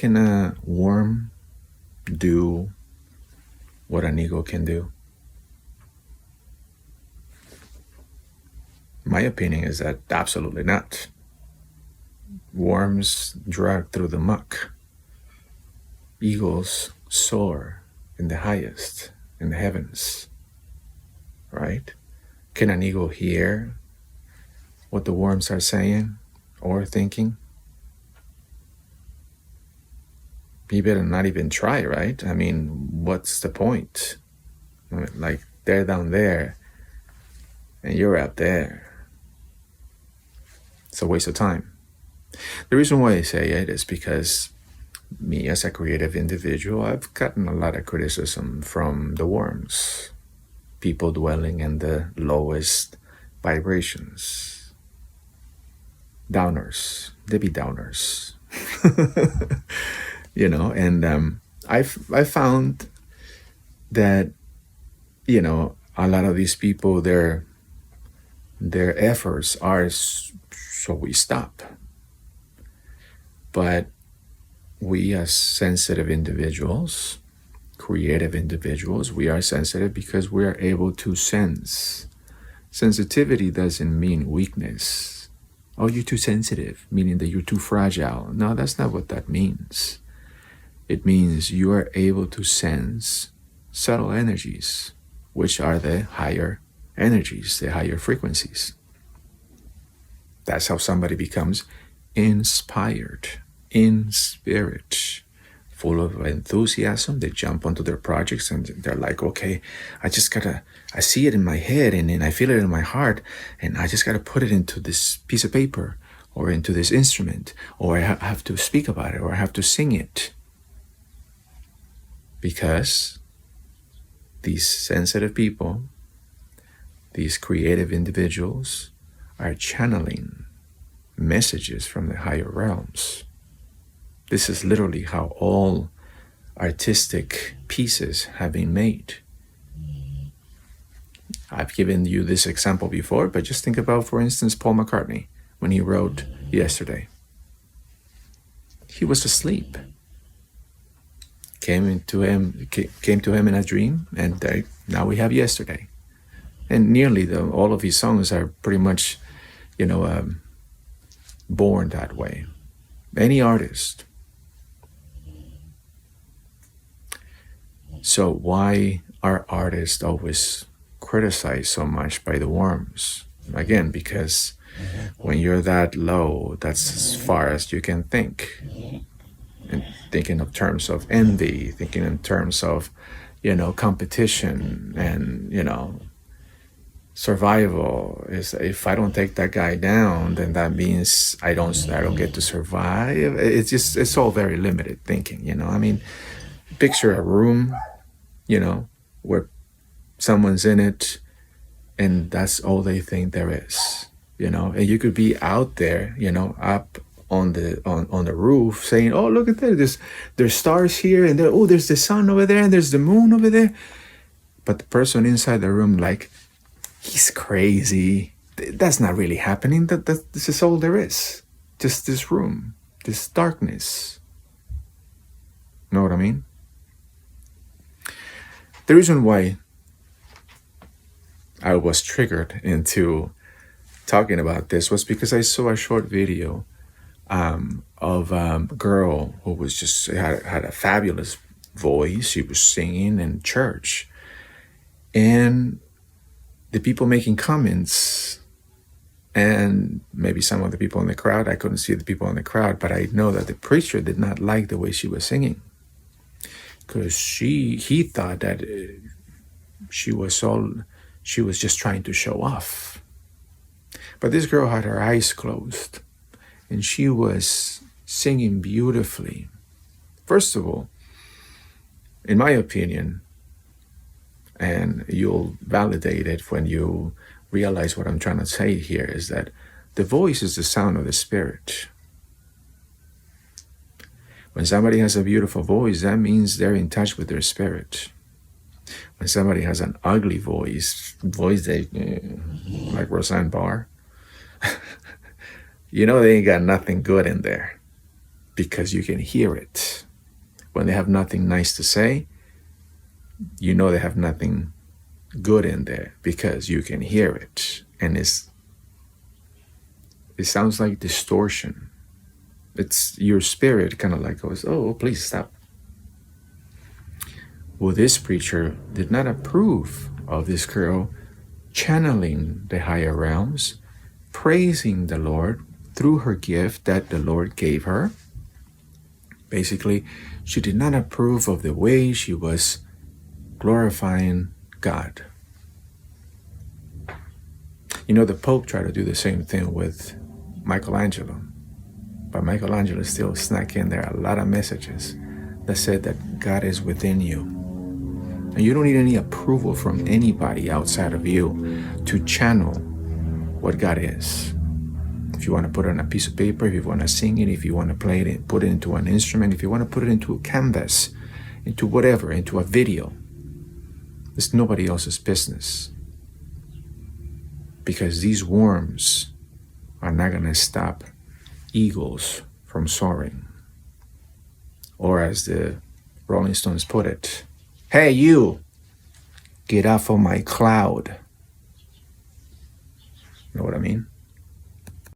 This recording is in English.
can a worm do what an eagle can do? My opinion is that absolutely not. Worms drag through the muck. Eagles soar in the highest, in the heavens, right? Can an eagle hear what the worms are saying or thinking? You better not even try, right? I mean, what's the point? Like, they're down there and you're up there. It's a waste of time. The reason why I say it is because me as a creative individual, I've gotten a lot of criticism from the worms, people dwelling in the lowest vibrations, downers, Debbie Downers. And I found that, a lot of these people, their efforts are so we stop. But we as sensitive individuals, creative individuals, we are sensitive because we are able to sense. Sensitivity doesn't mean weakness. Oh, you're too sensitive, meaning that you're too fragile. No, that's not what that means. It means you are able to sense subtle energies, which are the higher energies, the higher frequencies. That's how somebody becomes inspired, in spirit, full of enthusiasm. They jump onto their projects and they're like, okay, I see it in my head and I feel it in my heart, and I just gotta put it into this piece of paper or into this instrument, or I have to speak about it, or I have to sing it. Because these sensitive people, these creative individuals, are channeling messages from the higher realms. This is literally how all artistic pieces have been made. I've given you this example before, but just think about, for instance, Paul McCartney, when he wrote Yesterday. He was asleep. Came to him in a dream, and now we have Yesterday. And nearly all of his songs are pretty much, born that way. Any artist. So why are artists always criticized so much by the worms? Again, because when you're that low, that's as far as you can think. And thinking of terms of envy, thinking in terms of, competition and, survival. Is if I don't take that guy down, then that means I don't get to survive. It's all very limited thinking, I mean, picture a room, where someone's in it and that's all they think there is, and you could be out there, up on the roof saying, oh, look at that, there's stars here, and there's the sun over there, and there's the moon over there. But the person inside the room, like, he's crazy. That's not really happening. This is all there is. Just this room, this darkness. Know what I mean? The reason why I was triggered into talking about this was because I saw a short video of a girl who was just had a fabulous voice. She was singing in church, and the people making comments, and maybe some of the people in the crowd, I couldn't see the people in the crowd, but I know that the preacher did not like the way she was singing, because he thought that she was just trying to show off. But this girl had her eyes closed, and she was singing beautifully. First of all, in my opinion, and you'll validate it when you realize what I'm trying to say here, is that the voice is the sound of the spirit. When somebody has a beautiful voice, that means they're in touch with their spirit. When somebody has an ugly voice like Roseanne Barr, they ain't got nothing good in there, because you can hear it. When they have nothing nice to say, you know they have nothing good in there because you can hear it. And it sounds like distortion. It's your spirit kind of like goes, oh, please stop. Well, this preacher did not approve of this girl channeling the higher realms, praising the Lord through her gift that the Lord gave her. Basically, she did not approve of the way she was glorifying God. You know, the Pope tried to do the same thing with Michelangelo, but Michelangelo still snuck in there a lot of messages that said that God is within you. And you don't need any approval from anybody outside of you to channel what God is. If you want to put it on a piece of paper, if you want to sing it, if you want to play it, put it into an instrument, if you want to put it into a canvas, into whatever, into a video, it's nobody else's business. Because these worms are not going to stop eagles from soaring. Or as the Rolling Stones put it, hey you, get off of my cloud. You know what I mean?